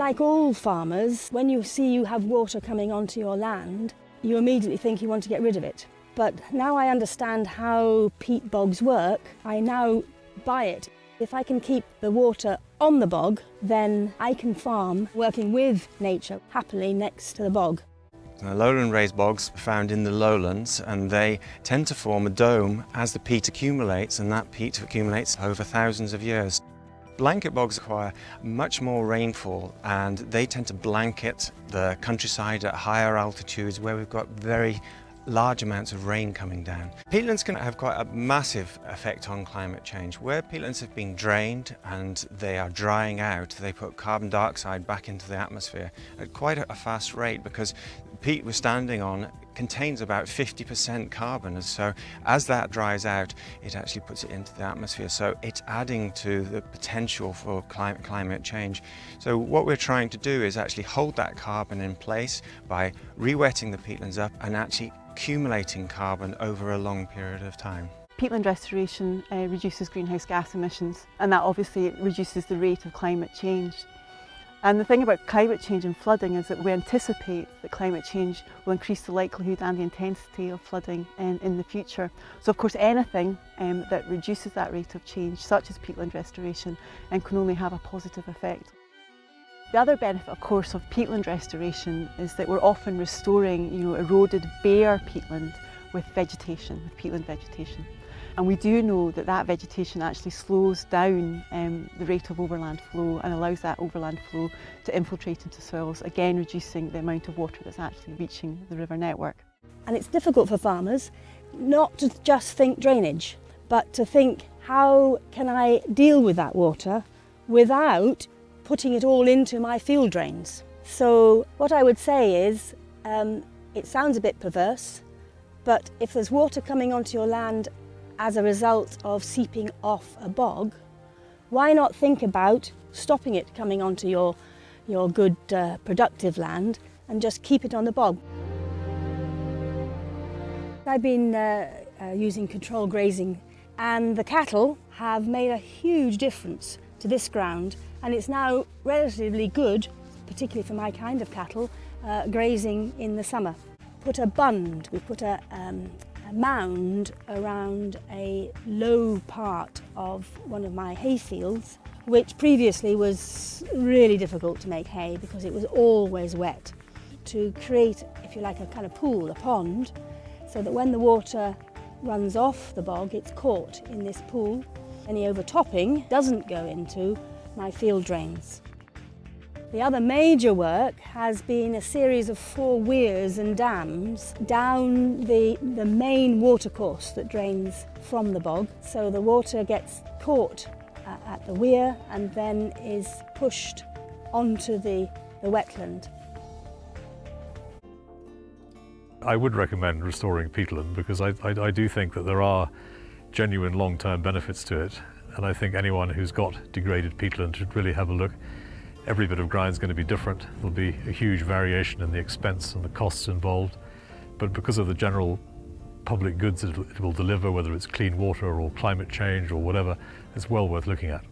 Like all farmers, when you see you have water coming onto your land, you immediately think you want to get rid of it. But now I understand how peat bogs work, I now buy it. If I can keep the water on the bog, then I can farm working with nature happily next to the bog. The lowland raised bogs are found in the lowlands, and they tend to form a dome as the peat accumulates, and that peat accumulates over thousands of years. Blanket bogs require much more rainfall, and they tend to blanket the countryside at higher altitudes where we've got very large amounts of rain coming down. Peatlands can have quite a massive effect on climate change. Where peatlands have been drained and they are drying out, they put carbon dioxide back into the atmosphere at quite a fast rate, because peat we're standing on contains about 50% carbon, and so as that dries out, it actually puts it into the atmosphere. So it's adding to the potential for climate change. So what we're trying to do is actually hold that carbon in place by rewetting the peatlands up and actually accumulating carbon over a long period of time. Peatland restoration reduces greenhouse gas emissions, and that obviously reduces the rate of climate change. And the thing about climate change and flooding is that we anticipate that climate change will increase the likelihood and the intensity of flooding in the future. So of course anything that reduces that rate of change, such as peatland restoration, can only have a positive effect. The other benefit, of course, of peatland restoration is that we're often restoring, eroded bare peatland with vegetation, with peatland vegetation. And we do know that that vegetation actually slows down the rate of overland flow and allows that overland flow to infiltrate into soils, again reducing the amount of water that's actually reaching the river network. And it's difficult for farmers not to just think drainage, but to think, how can I deal with that water without putting it all into my field drains? So what I would say is, it sounds a bit perverse, but if there's water coming onto your land as a result of seeping off a bog, why not think about stopping it coming onto your good productive land and just keep it on the bog? I've been using control grazing, and the cattle have made a huge difference to this ground, and it's now relatively good, particularly for my kind of cattle, grazing in the summer. Put a bund, we put a mound around a low part of one of my hay fields, which previously was really difficult to make hay because it was always wet. To create, if you like, a kind of pool, a pond, so that when the water runs off the bog, it's caught in this pool. Any overtopping doesn't go into my field drains. The other major work has been a series of 4 weirs and dams down the main watercourse that drains from the bog. So the water gets caught at the weir and then is pushed onto the wetland. I would recommend restoring peatland because I do think that there are genuine long-term benefits to it, and I think anyone who's got degraded peatland should really have a look. Every bit of ground is going to be different. There'll be a huge variation in the expense and the costs involved, but because of the general public goods it will deliver, whether it's clean water or climate change or whatever, it's well worth looking at.